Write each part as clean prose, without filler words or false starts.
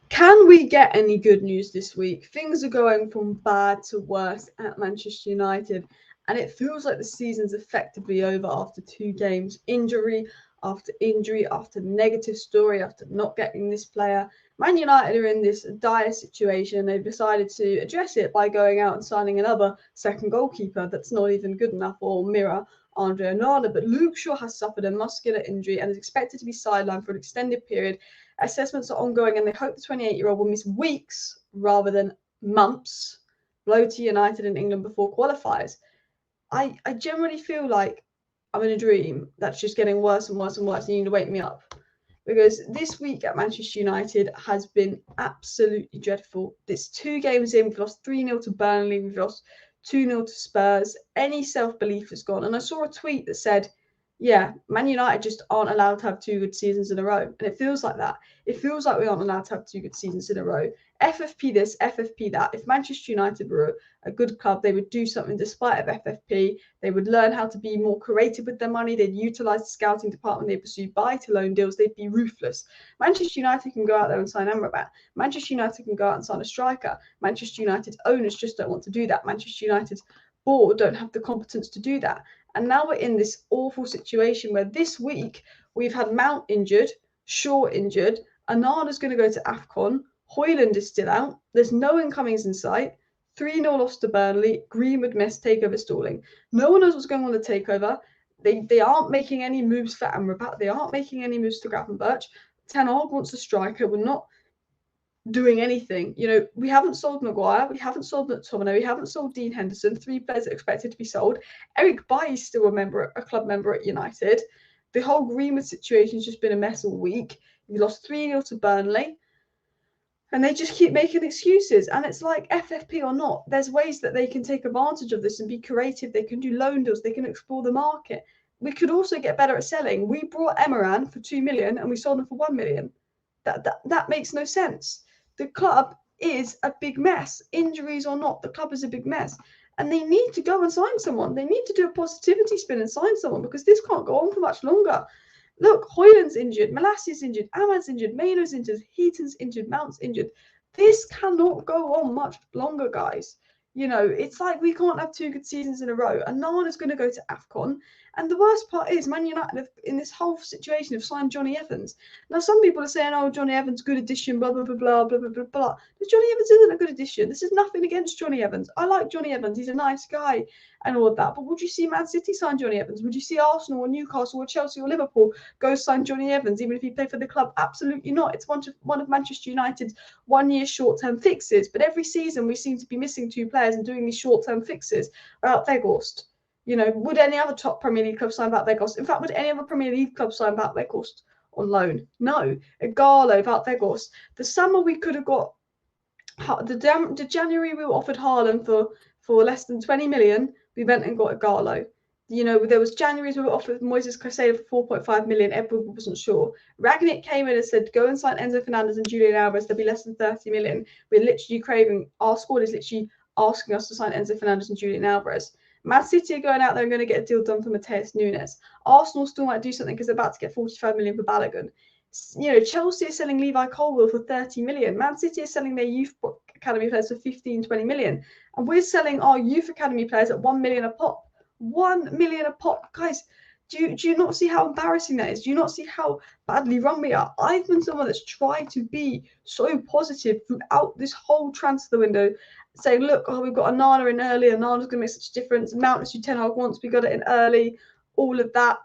Can we get any good news this week? Things are going from bad to worse at Manchester United, and it feels like the season's effectively over after 2 games. Injury after injury, after negative story, after not getting this player. Man United are in this dire situation. They've decided to address it by going out and signing another second goalkeeper that's not even good enough or mirror Andre Onana. But Luke Shaw has suffered a muscular injury and is expected to be sidelined for an extended period. Assessments are ongoing, and they hope the 28-year-old will miss weeks rather than months, blow to United and England before qualifiers. I generally feel like I'm in a dream that's just getting worse and worse and worse, and you need to wake me up. Because this week at Manchester United has been absolutely dreadful. It's 2 games in, we've lost 3-0 to Burnley, we've lost 2-0 to Spurs. Any self-belief is gone. And I saw a tweet that said, yeah, Man United just aren't allowed to have 2 good seasons in a row. And it feels like that. It feels like we aren't allowed to have 2 good seasons in a row. FFP this, FFP that. If Manchester United were a good club, they would do something despite of FFP. They would learn how to be more creative with their money. They'd utilise the scouting department. They'd pursue buy-to-loan deals. They'd be ruthless. Manchester United can go out there and sign Amrabat. Manchester United can go out and sign a striker. Manchester United's owners just don't want to do that. Manchester United's board don't have the competence to do that. And now we're in this awful situation where this week we've had Mount injured, Shaw injured, Onana's going to go to AFCON, Højlund is still out, there's no incomings in sight, 3-0 loss to Burnley, Greenwood missed, takeover stalling. No one knows what's going on with the takeover. They aren't making any moves for Amrabat, they aren't making any moves to Gravenberch. Ten Hag wants a striker, we're not doing anything. We haven't sold Maguire, we haven't sold McTominay, we haven't sold Dean Henderson. 3 players are expected to be sold. Eric Bailly is still a club member at United. The whole Greenwood situation has just been a mess all week. We lost 3-0 to Burnley, and they just keep making excuses. And it's like, FFP or not, there's ways that they can take advantage of this and be creative. They can do loan deals, they can explore the market. We could also get better at selling. We brought Emran for 2 million and we sold him for 1 million. That makes no sense. The club is a big mess. Injuries or not, the club is a big mess. And they need to go and sign someone. They need to do a positivity spin and sign someone, because this can't go on for much longer. Look, Højlund's injured, Malassia's injured, Ahmad's injured, Maino's injured, Heaton's injured, Mount's injured. This cannot go on much longer, guys. It's like we can't have 2 good seasons in a row. And Nana's going to go to AFCON. And the worst part is, Man United, in this whole situation, have signed Johnny Evans. Now, some people are saying, oh, Johnny Evans, good addition, blah, blah, blah, blah, blah, blah, blah, blah. But Johnny Evans isn't a good addition. This is nothing against Johnny Evans. I like Johnny Evans. He's a nice guy and all of that. But would you see Man City sign Johnny Evans? Would you see Arsenal or Newcastle or Chelsea or Liverpool go sign Johnny Evans, even if he played for the club? Absolutely not. It's one of Manchester United's 1-year short-term fixes. But every season, we seem to be missing 2 players and doing these short-term fixes. Weghorst. Would any other top Premier League club sign Weghorst? In fact, would any other Premier League club sign Weghorst on loan? No. Igalo, Weghorst. The summer we could have got, the January we were offered Haaland for less than 20 million. We went and got Igalo. There was January's we were offered Moises Caicedo for 4.5 million. Everyone wasn't sure. Rangnick came in and said, go and sign Enzo Fernandez and Julian Alvarez. There'll be less than 30 million. We're literally craving, our squad is literally asking us to sign Enzo Fernandez and Julian Alvarez. Man City are going out there and going to get a deal done for Mateus Nunes. Arsenal still might do something because they're about to get 45 million for Balogun. Chelsea is selling Levi Colwill for 30 million. Man City is selling their youth academy players for 15, 20 million. And we're selling our youth academy players at 1 million a pop. 1 million a pop. Guys, do you not see how embarrassing that is? Do you not see how badly run we are? I've been someone that's tried to be so positive throughout this whole transfer window, saying, look, we've got Onana in early, Onana's going to make such a difference. Mount is who Ten Hag wants, we got it in early. All of that,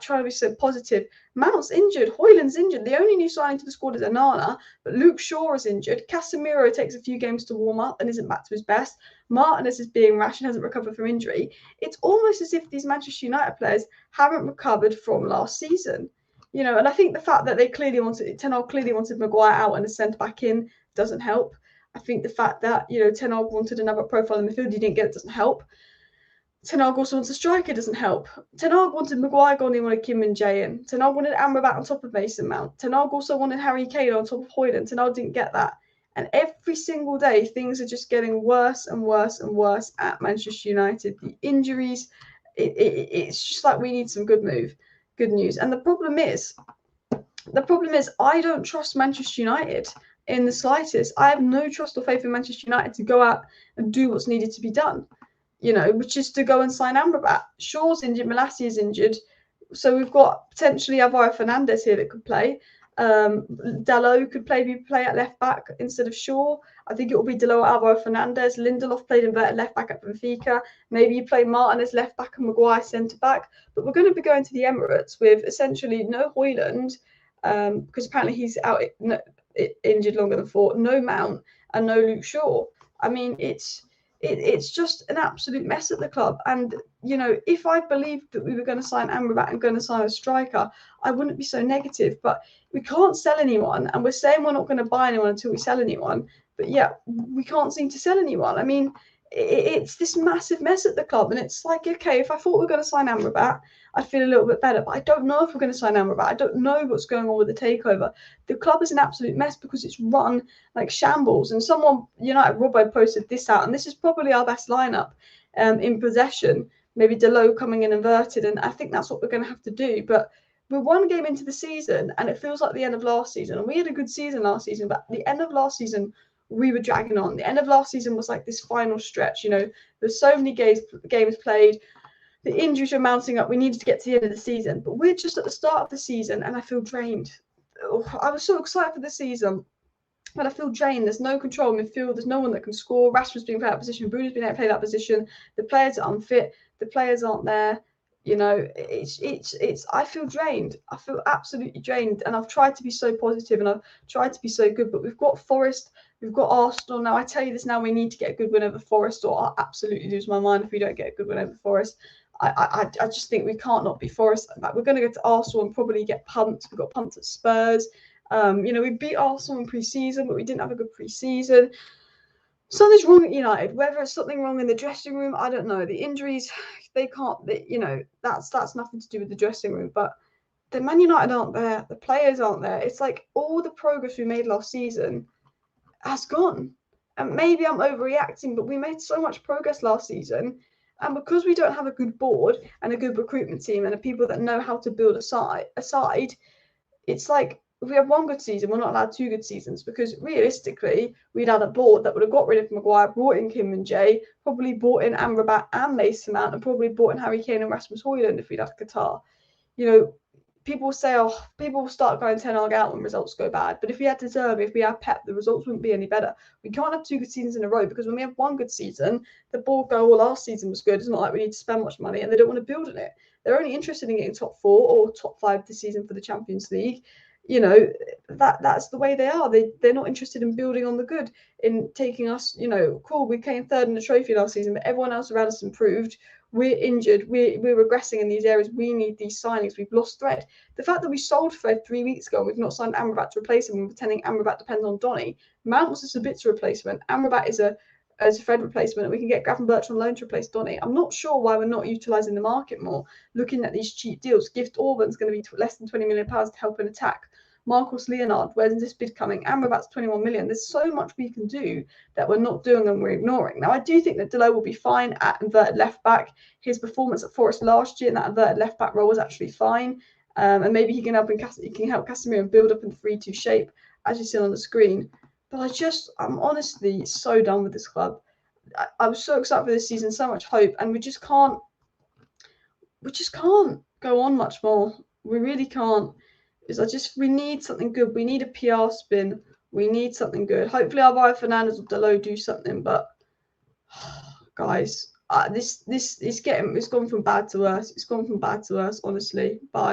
trying to be so positive. Mount's injured, Højlund's injured. The only new signing to the squad is Onana, but Luke Shaw is injured. Casemiro takes a few games to warm up and isn't back to his best. Martinez is being rash and hasn't recovered from injury. It's almost as if these Manchester United players haven't recovered from last season. And I think the fact that Ten Hag clearly wanted Maguire out and a centre back in doesn't help. I think the fact that, Ten Hag wanted another profile in the midfield, he didn't get it, doesn't help. Ten Hag also wants a striker, doesn't help. Ten Hag wanted Maguire gone, he wanted Kim and Jae in. Ten Hag wanted Amrabat on top of Mason Mount. Ten Hag also wanted Harry Kane on top of Højlund. Ten Hag didn't get that. And every single day, things are just getting worse and worse and worse at Manchester United. The injuries, it's just like we need some good news. And the problem is, I don't trust Manchester United. in the slightest. I have no trust or faith in Manchester United to go out and do what's needed to be done, which is to go and sign Amrabat. Shaw's injured, Malassi is injured. So we've got potentially Alvaro Fernandez here that could play. Dalot could play at left back instead of Shaw. I think it will be Dalot, Alvaro Fernandez. Lindelof played inverted left back at Benfica. Maybe you play Martin as left back and Maguire centre back. But we're going to be going to the Emirates with essentially no Højlund, because apparently he's out injured longer than 4. No Mount and no Luke Shaw. I mean, it's just an absolute mess at the club. And, if I believed that we were going to sign Amrabat and going to sign a striker, I wouldn't be so negative. But we can't sell anyone. And we're saying we're not going to buy anyone until we sell anyone. But yeah, we can't seem to sell anyone. I mean, it's this massive mess at the club. And it's like, okay, if I thought we were going to sign Amrabat, I'd feel a little bit better. But I don't know if we're going to sign Amrabat. I don't know what's going on with the takeover. The club is an absolute mess because it's run like shambles. And someone, Robbo posted this out. And this is probably our best lineup in possession. Maybe Dalot coming in inverted. And I think that's what we're going to have to do. But we're one game into the season and it feels like the end of last season. And we had a good season last season. But the end of last season, we were dragging on. The end of last season was like this final stretch. There's so many games played. The injuries are mounting up. We needed to get to the end of the season. But we're just at the start of the season and I feel drained. I was so excited for the season, but I feel drained. There's no control in midfield. There's no one that can score. Rashford's being played that position. Bruno's being able to play that position. The players are unfit. The players aren't there. It's I feel drained. I feel absolutely drained. And I've tried to be so positive and I've tried to be so good. But we've got Forest. We've got Arsenal. Now, I tell you this now, we need to get a good win over Forest or I'll absolutely lose my mind if we don't get a good win over Forest. I just think we can't not be Forest. Like, we're going to go to Arsenal and probably get pumped. We got pumped at Spurs. We beat Arsenal in pre-season, but we didn't have a good pre-season. Something's wrong at United. Whether it's something wrong in the dressing room, I don't know. The injuries, they can't. That's nothing to do with the dressing room. But the Man United aren't there. The players aren't there. It's like all the progress we made last season has gone. And maybe I'm overreacting, but we made so much progress last season. And because we don't have a good board and a good recruitment team and the people that know how to build a side, it's like if we have one good season, we're not allowed 2 good seasons because realistically, we'd had a board that would have got rid of Maguire, brought in Kim and Jay, probably brought in Amrabat and Mason Mount, and probably brought in Harry Kane and Rasmus Højlund if we'd had Qatar. People say, people will start going 10 out when results go bad. But if we had De Zerbi, if we had Pep, the results wouldn't be any better. We can't have 2 good seasons in a row because when we have one good season, the board go, well, last season was good. It's not like we need to spend much money and they don't want to build on it. They're only interested in getting top 4 or top 5 this season for the Champions League. That's the way they are. They're not interested in building on the good, in taking us, cool, we came 3rd in the trophy last season, but everyone else around us improved. We're injured. We're regressing in these areas. We need these signings. We've lost thread. The fact that we sold Fred 3 weeks ago and we've not signed Amrabat to replace him and pretending Amrabat depends on Donny. Mount was a Sabitzer replacement. Amrabat is a Fred replacement, and we can get Gravenberch on loan to replace Donny. I'm not sure why we're not utilising the market more, looking at these cheap deals. Gift Orban's going to be less than £20 million to help an attack. Marcus Leonard, where's this bid coming? Amrabat's 21 million. There's so much we can do that we're not doing and we're ignoring. Now, I do think that Dalot will be fine at inverted left back. His performance at Forest last year in that inverted left back role was actually fine. And maybe he can help Casemiro and build up in the 3-2 shape, as you see on the screen. But I'm honestly so done with this club. I was so excited for this season, so much hope, and we just can't go on much more. We really can't. We need something good. We need a PR spin. We need something good. Hopefully Alvaro Fernandez or Dalot do something, but guys, it's gone from bad to worse. It's gone from bad to worse, honestly. Bye.